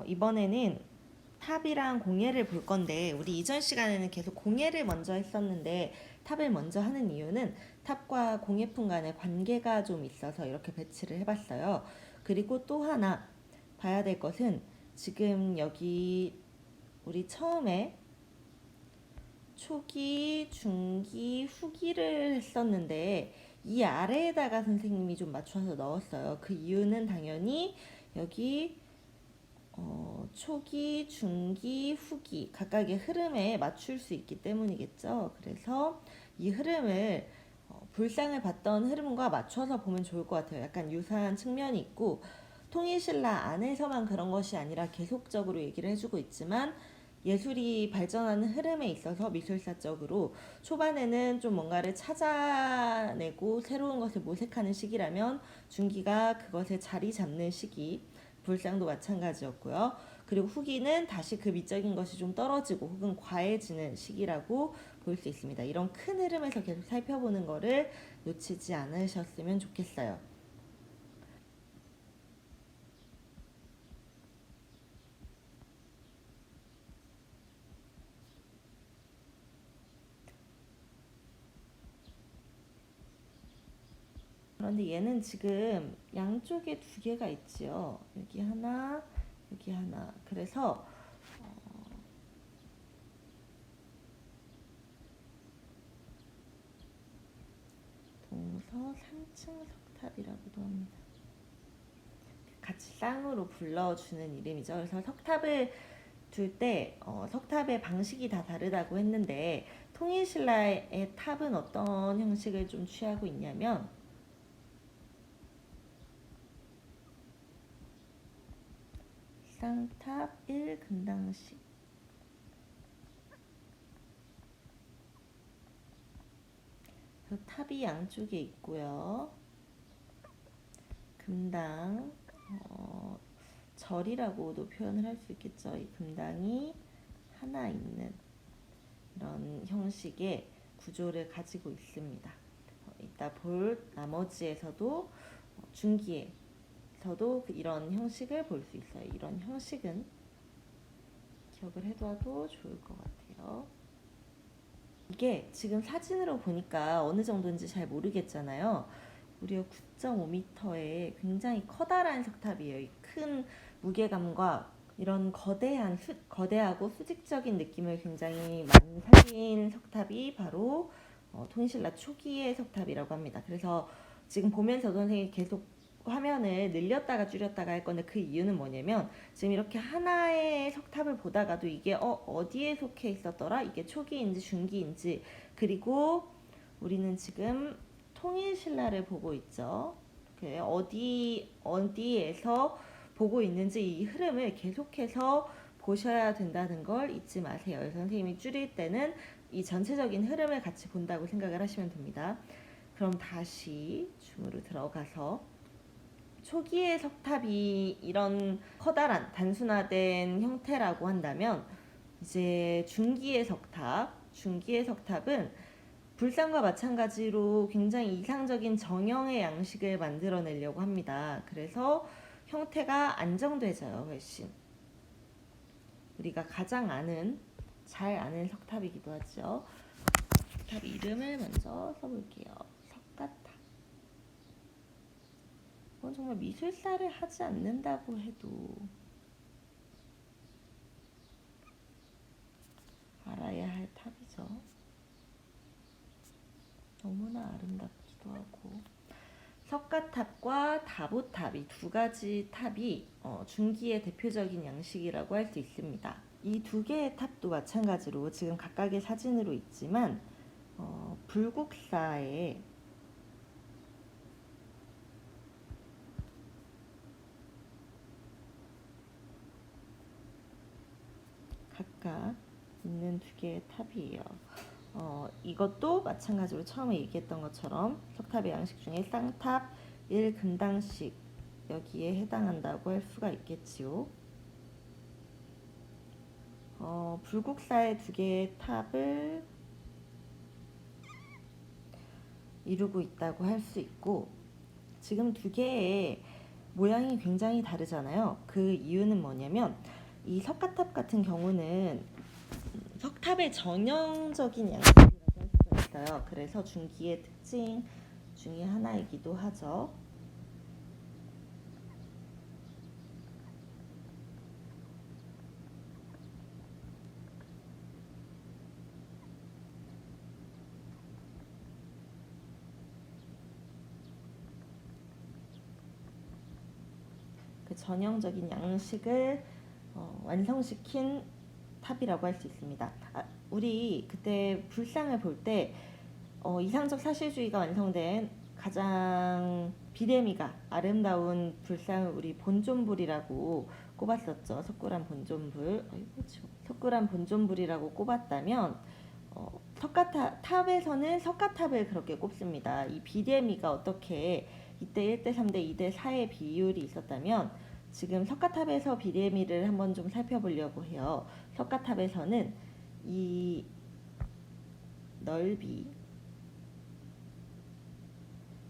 이번에는 탑이랑 공예를 볼 건데 우리 이전 시간에는 계속 공예를 먼저 했었는데 탑을 먼저 하는 이유는 탑과 공예품 간의 관계가 좀 있어서 이렇게 배치를 해봤어요. 그리고 또 하나 봐야 될 것은 지금 여기 우리 처음에 초기, 중기, 후기를 했었는데 이 아래에다가 선생님이 좀 맞춰서 넣었어요. 그 이유는 당연히 여기 초기, 중기, 후기 각각의 흐름에 맞출 수 있기 때문이겠죠. 그래서 이 흐름을 불상을 봤던 흐름과 맞춰서 보면 좋을 것 같아요. 약간 유사한 측면이 있고 통일신라 안에서만 그런 것이 아니라 계속적으로 얘기를 해주고 있지만 예술이 발전하는 흐름에 있어서 미술사적으로 초반에는 좀 뭔가를 찾아내고 새로운 것을 모색하는 시기라면 중기가 그것에 자리 잡는 시기, 불상도 마찬가지였고요. 그리고 후기는 다시 그 미적인 것이 좀 떨어지고 혹은 과해지는 시기라고 볼 수 있습니다. 이런 큰 흐름에서 계속 살펴보는 거를 놓치지 않으셨으면 좋겠어요. 그런데 얘는 지금 양쪽에 두 개가 있지요. 여기 하나, 여기 하나. 그래서 동서 3층 석탑이라고도 합니다. 같이 쌍으로 불러주는 이름이죠. 그래서 석탑을 둘 때 석탑의 방식이 다 다르다고 했는데 통일신라의 탑은 어떤 형식을 좀 취하고 있냐면 쌍탑 1금당식. 탑이 양쪽에 있고요. 금당 절이라고도 표현을 할 수 있겠죠. 이 금당이 하나 있는 이런 형식의 구조를 가지고 있습니다. 이따 볼 나머지에서도 중기에서도 이런 형식을 볼 수 있어요. 이런 형식은 기억을 해둬도 좋을 것 같아요. 이게 지금 사진으로 보니까 어느 정도인지 잘 모르겠잖아요. 무려 9.5m의 굉장히 커다란 석탑이에요. 이 큰 무게감과 이런 거대하고 수직적인 느낌을 굉장히 많이 살린 석탑이 바로 통신라 초기의 석탑이라고 합니다. 그래서 지금 보면서 선생님이 계속 화면을 늘렸다가 줄였다가 할 건데 그 이유는 뭐냐면 지금 이렇게 하나의 석탑을 보다가도 이게 어디에 속해 있었더라? 이게 초기인지 중기인지 그리고 우리는 지금 통일신라를 보고 있죠. 어디에서 보고 있는지 이 흐름을 계속해서 보셔야 된다는 걸 잊지 마세요. 선생님이 줄일 때는 이 전체적인 흐름을 같이 본다고 생각을 하시면 됩니다. 그럼 다시 줌으로 들어가서 초기의 석탑이 이런 커다란 단순화된 형태라고 한다면 이제 중기의 석탑은 불상과 마찬가지로 굉장히 이상적인 정형의 양식을 만들어내려고 합니다. 그래서 형태가 안정되져요, 훨씬. 우리가 잘 아는 석탑이기도 하죠. 석탑 이름을 먼저 써볼게요. 석가탑. 이건 정말 미술사를 하지 않는다고 해도 알아야 할 탑이죠. 너무나 아름답기도 하고 석가탑과 다보탑 이 두 가지 탑이 중기의 대표적인 양식이라고 할 수 있습니다. 이 두 개의 탑도 마찬가지로 지금 각각의 사진으로 있지만 불국사에 각각 있는 두 개의 탑이에요. 이것도 마찬가지로 처음에 얘기했던 것처럼 석탑의 양식 중에 쌍탑 1금당식 여기에 해당한다고 할 수가 있겠지요. 불국사의 두 개의 탑을 이루고 있다고 할 수 있고 지금 두 개의 모양이 굉장히 다르잖아요. 그 이유는 뭐냐면 이 석가탑 같은 경우는 석탑의 전형적인 양식이라고 할 수가 있어요. 그래서 중기의 특징 중에 하나이기도 하죠. 그 전형적인 양식을 완성시킨 탑이라고 할 수 있습니다. 우리 그때 불상을 볼 때 이상적 사실주의가 완성된 가장 비대미가 아름다운 불상을 우리 본존불이라고 꼽았었죠. 석굴암 본존불. 석굴암 본존불이라고 꼽았다면 석가탑에서는 석가탑을 그렇게 꼽습니다. 이 비대미가 어떻게 이때 1대 3대 2대 4의 비율이 있었다면 지금 석가탑에서 비대미를 한번 좀 살펴보려고 해요. 석가탑에서는 이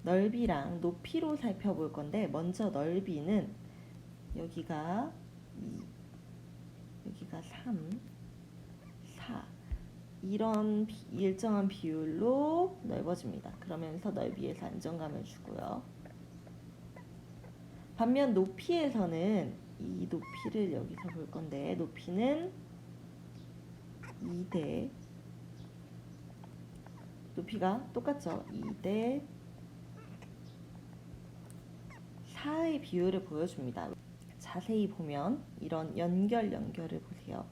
넓이랑 높이로 살펴볼 건데 먼저 넓이는 여기가 2, 여기가 3, 4 이런 일정한 비율로 넓어집니다. 그러면서 넓이에서 안정감을 주고요. 반면 높이에서는 이 높이를 여기서 볼 건데 높이는 2대 높이가 똑같죠. 2대 4의 비율을 보여줍니다. 자세히 보면 이런 연결을 보세요.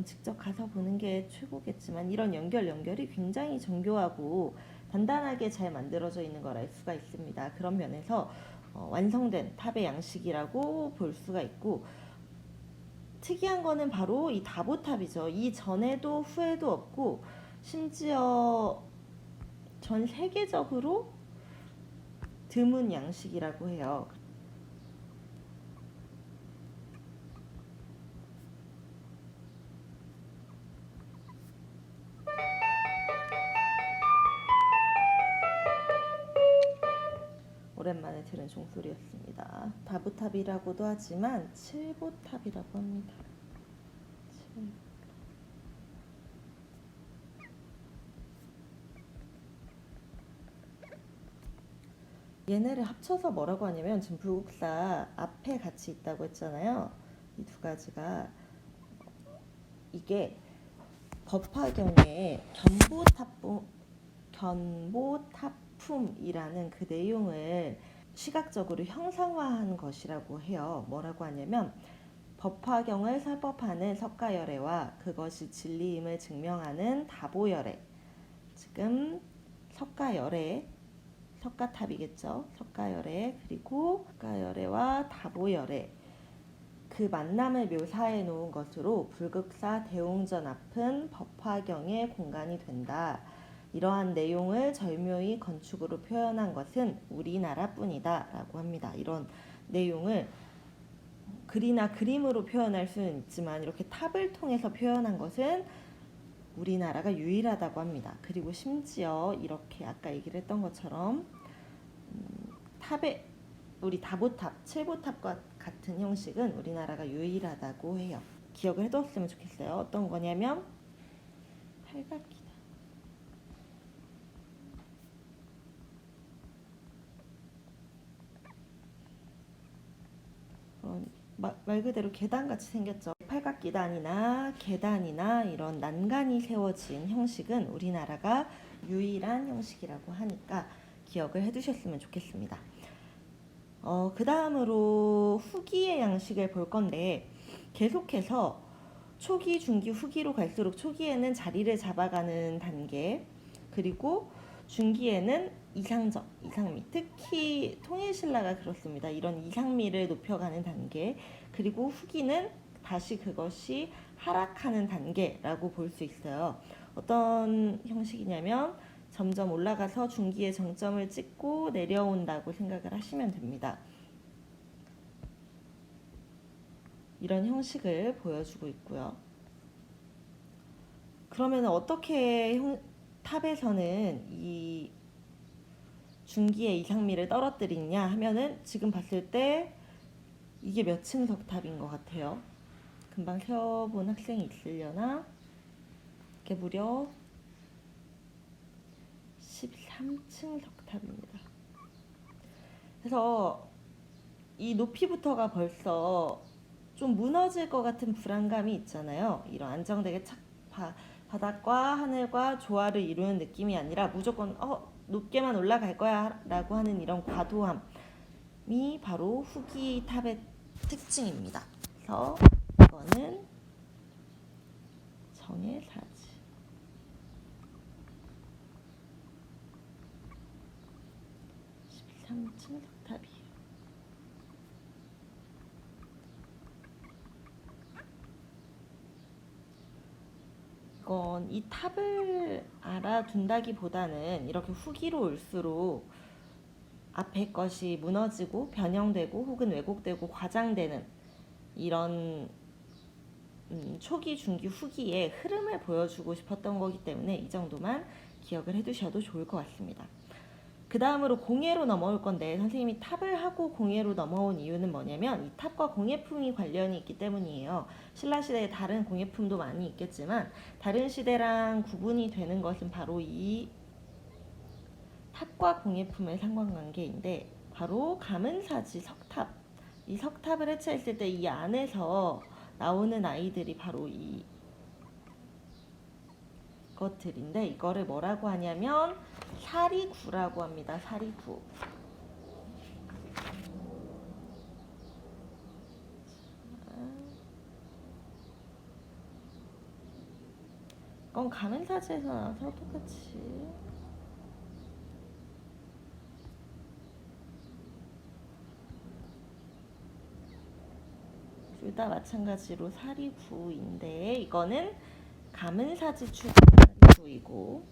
직접 가서 보는 게 최고겠지만 이런 연결이 굉장히 정교하고 단단하게 잘 만들어져 있는 걸 알 수가 있습니다. 그런 면에서 완성된 탑의 양식이라고 볼 수가 있고 특이한 거는 바로 이 다보탑이죠. 이 전에도 후에도 없고 심지어 전 세계적으로 드문 양식이라고 해요. 오랜만에 들은 종소리였습니다. 다보탑이라고도 하지만 칠보탑이라고 합니다. 얘네를 합쳐서 뭐라고 하냐면 지금 불국사 앞에 같이 있다고 했잖아요. 이 두 가지가 이게 법화경의 견보탑품이라는 그 내용을 시각적으로 형상화한 것이라고 해요. 뭐라고 하냐면 법화경을 설법하는 석가열애와 그것이 진리임을 증명하는 다보열애. 지금 석가열애, 석가탑이겠죠. 석가열애 그리고 석가열애와 다보열애 그 만남을 묘사해 놓은 것으로 불극사 대웅전 앞은 법화경의 공간이 된다. 이러한 내용을 절묘히 건축으로 표현한 것은 우리나라뿐이다 라고 합니다. 이런 내용을 글이나 그림으로 표현할 수는 있지만 이렇게 탑을 통해서 표현한 것은 우리나라가 유일하다고 합니다. 그리고 심지어 이렇게 아까 얘기를 했던 것처럼 탑에 우리 다보탑, 칠보탑과 같은 형식은 우리나라가 유일하다고 해요. 기억을 해뒀으면 좋겠어요. 어떤 거냐면 팔각기다. 말 그대로 계단같이 생겼죠. 팔각기단이나 계단이나 이런 난간이 세워진 형식은 우리나라가 유일한 형식이라고 하니까 기억을 해두셨으면 좋겠습니다. 그 다음으로 후기의 양식을 볼 건데 계속해서 초기, 중기, 후기로 갈수록 초기에는 자리를 잡아가는 단계 그리고 중기에는 이상적, 이상미 특히 통일신라가 그렇습니다. 이런 이상미를 높여가는 단계 그리고 후기는 다시 그것이 하락하는 단계라고 볼 수 있어요. 어떤 형식이냐면 점점 올라가서 중기의 정점을 찍고 내려온다고 생각을 하시면 됩니다. 이런 형식을 보여주고 있고요. 그러면 어떻게 탑에서는 이 중기의 이상미를 떨어뜨리냐 하면은 지금 봤을 때 이게 몇 층 석탑인 것 같아요. 금방 세어본 학생이 있으려나? 이게 무려 13층 석탑입니다. 그래서 이 높이부터가 벌써 좀 무너질 것 같은 불안감이 있잖아요. 이런 안정되게 바닥과 하늘과 조화를 이루는 느낌이 아니라 무조건 높게만 올라갈 거야 라고 하는 이런 과도함이 바로 후기 탑의 특징입니다. 그래서 이거는 정의 사지. (13층) 석탑이에요. 이건 이 탑을 알아둔다기보다는 이렇게 후기로 올수록 앞에 것이 무너지고 변형되고 혹은 왜곡되고 과장되는 이런 초기, 중기, 후기의 흐름을 보여주고 싶었던 거기 때문에 이 정도만 기억을 해두셔도 좋을 것 같습니다. 그 다음으로 공예로 넘어올 건데 선생님이 탑을 하고 공예로 넘어온 이유는 뭐냐면 이 탑과 공예품이 관련이 있기 때문이에요. 신라시대에 다른 공예품도 많이 있겠지만 다른 시대랑 구분이 되는 것은 바로 이 탑과 공예품의 상관관계인데 바로 가문사지 석탑. 이 석탑을 해체했을 때 이 안에서 나오는 아이들이 바로 이 것들인데 이거를 뭐라고 하냐면 사리구라고 합니다. 사리구. 이건 가문사지에서 나와서 똑같이 둘 다 마찬가지로 사리구인데 이거는 가문사지 출신 사리구이고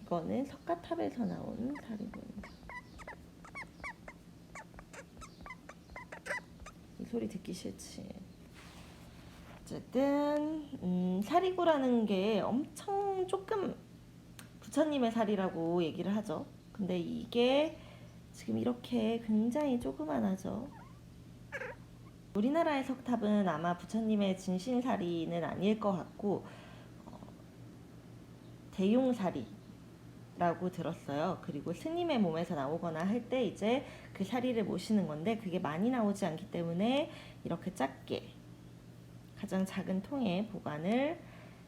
이거는 석가탑에서 나온 사리구입니다. 이 소리 듣기 싫지. 어쨌든 사리구라는 게 엄청 조금 부처님의 살이라고 얘기를 하죠. 근데 이게 지금 이렇게 굉장히 조그만하죠. 우리나라의 석탑은 아마 부처님의 진신사리는 아닐 것 같고 대용사리라고 들었어요. 그리고 스님의 몸에서 나오거나 할 때 이제 그 사리를 모시는 건데 그게 많이 나오지 않기 때문에 이렇게 작게 가장 작은 통에 보관을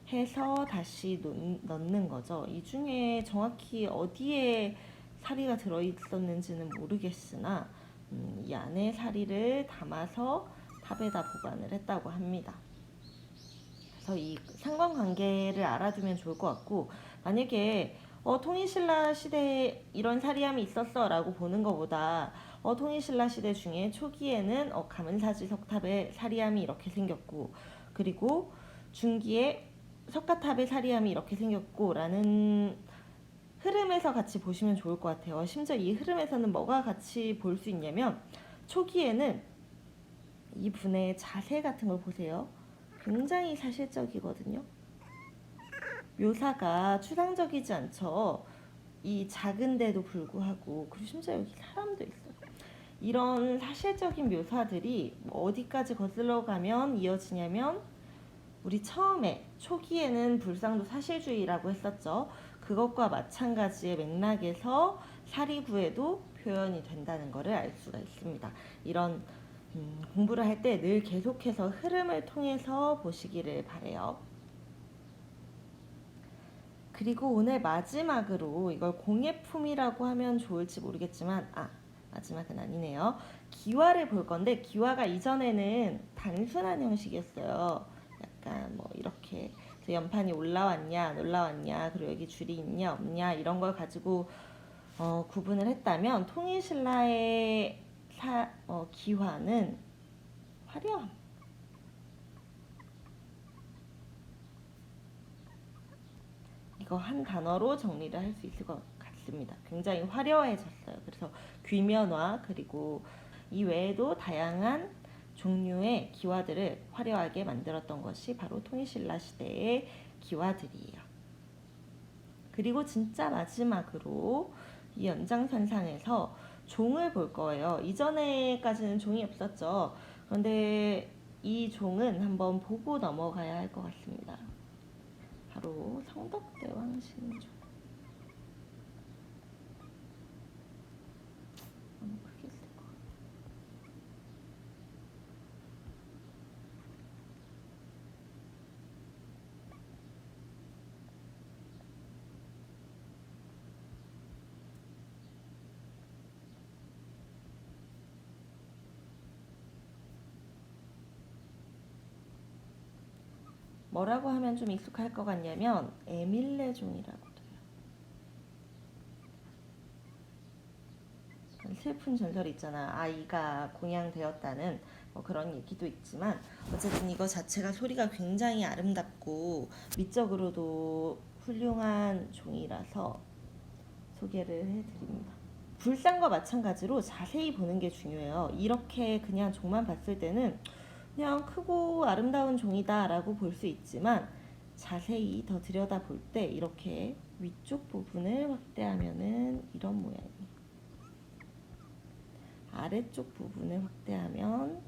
해서 다시 넣는 거죠. 이 중에 정확히 어디에 사리가 들어있었는지는 모르겠으나 이 안에 사리를 담아서 탑에다 보관을 했다고 합니다. 그래서 이 상관관계를 알아두면 좋을 것 같고 만약에 통일신라 시대에 이런 사리함이 있었어 라고 보는 것보다 통일신라 시대 중에 초기에는 가문사지 석탑의 사리함이 이렇게 생겼고 그리고 중기에 석가탑의 사리함이 이렇게 생겼고 라는 흐름에서 같이 보시면 좋을 것 같아요. 심지어 이 흐름에서는 뭐가 같이 볼 수 있냐면 초기에는 이 분의 자세 같은 걸 보세요. 굉장히 사실적이거든요. 묘사가 추상적이지 않죠. 이 작은데도 불구하고 그리고 심지어 여기 사람도 있어요. 이런 사실적인 묘사들이 어디까지 거슬러 가면 이어지냐면 우리 처음에 초기에는 불상도 사실주의라고 했었죠. 그것과 마찬가지의 맥락에서 사리구에도 표현이 된다는 것을 알 수가 있습니다. 이런 공부를 할 때 늘 계속해서 흐름을 통해서 보시기를 바래요. 그리고 오늘 마지막으로 이걸 공예품이라고 하면 좋을지 모르겠지만 마지막은 아니네요. 기와를 볼 건데 기와가 이전에는 단순한 형식이었어요. 약간 뭐 이렇게 연판이 올라왔냐 안 올라왔냐 그리고 여기 줄이 있냐 없냐 이런 걸 가지고 구분을 했다면 통일신라의 기와는 화려함. 이거 한 단어로 정리를 할 수 있을 것 같습니다. 굉장히 화려해졌어요. 그래서 귀면화 그리고 이 외에도 다양한 종류의 기와들을 화려하게 만들었던 것이 바로 통일신라 시대의 기와들이에요. 그리고 진짜 마지막으로 이 연장선상에서 종을 볼 거예요. 이전에까지는 종이 없었죠. 그런데 이 종은 한번 보고 넘어가야 할 것 같습니다. 바로 성덕대왕 신종. 너무 크게 쓸 것 같아요. 뭐라고 하면 좀 익숙할 것 같냐면 에밀레종이라고 돼요. 슬픈 전설이 있잖아. 아이가 공양되었다는 뭐 그런 얘기도 있지만 어쨌든 이거 자체가 소리가 굉장히 아름답고 미적으로도 훌륭한 종이라서 소개를 해드립니다. 불상과 마찬가지로 자세히 보는 게 중요해요. 이렇게 그냥 종만 봤을 때는 그냥 크고 아름다운 종이다 라고 볼 수 있지만 자세히 더 들여다볼 때 이렇게 위쪽 부분을 확대하면은 이런 모양이에요. 아래쪽 부분을 확대하면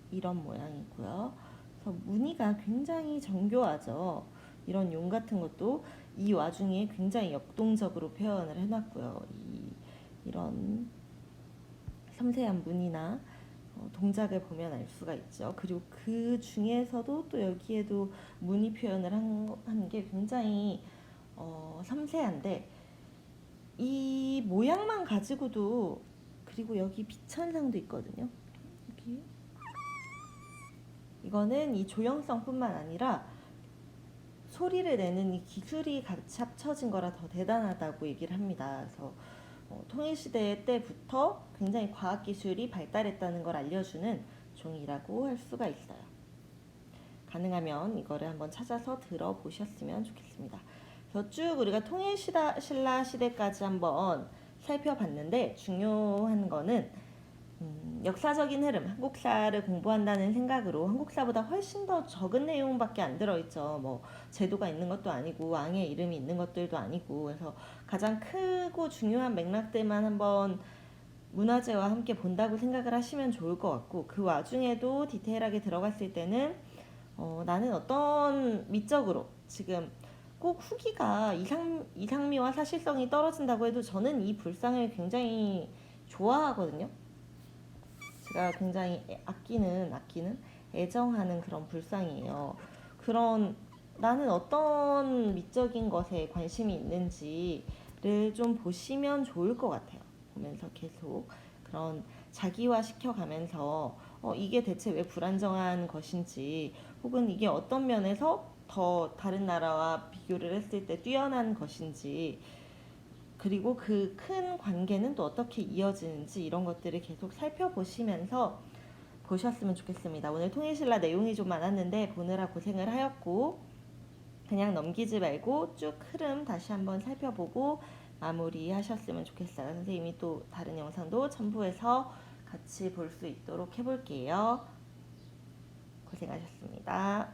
이런 모양이고요. 그래서 무늬가 굉장히 정교하죠. 이런 용 같은 것도 이 와중에 굉장히 역동적으로 표현을 해놨고요. 이런 섬세한 무늬나 동작을 보면 알 수가 있죠. 그리고 그 중에서도 또 여기에도 무늬 표현을 한 게 굉장히 섬세한데 이 모양만 가지고도 그리고 여기 비천상도 있거든요. 여기 이거는 이 조형성뿐만 아니라 소리를 내는 이 기술이 같이 합쳐진 거라 더 대단하다고 얘기를 합니다. 그래서 통일시대 때부터 굉장히 과학기술이 발달했다는 걸 알려주는 종이라고 할 수가 있어요. 가능하면 이거를 한번 찾아서 들어보셨으면 좋겠습니다. 그래서 쭉 우리가 통일신라 시대까지 한번 살펴봤는데 중요한 거는 역사적인 흐름, 한국사를 공부한다는 생각으로 한국사보다 훨씬 더 적은 내용밖에 안 들어있죠. 뭐 제도가 있는 것도 아니고 왕의 이름이 있는 것들도 아니고 그래서 가장 크고 중요한 맥락들만 한번 문화재와 함께 본다고 생각을 하시면 좋을 것 같고 그 와중에도 디테일하게 들어갔을 때는 나는 어떤 미적으로 지금 꼭 후기가 이상미와 사실성이 떨어진다고 해도 저는 이 불상을 굉장히 좋아하거든요. 제가 굉장히 아끼는 애정하는 그런 불상이에요. 그런 나는 어떤 미적인 것에 관심이 있는지를 좀 보시면 좋을 것 같아요. 보면서 계속 그런 자기화 시켜가면서 이게 대체 왜 불안정한 것인지 혹은 이게 어떤 면에서 더 다른 나라와 비교를 했을 때 뛰어난 것인지 그리고 그 큰 관계는 또 어떻게 이어지는지 이런 것들을 계속 살펴보시면서 보셨으면 좋겠습니다. 오늘 통일신라 내용이 좀 많았는데 보느라 고생을 하였고 그냥 넘기지 말고 쭉 흐름 다시 한번 살펴보고 마무리하셨으면 좋겠어요. 선생님이 또 다른 영상도 첨부해서 같이 볼 수 있도록 해볼게요. 고생하셨습니다.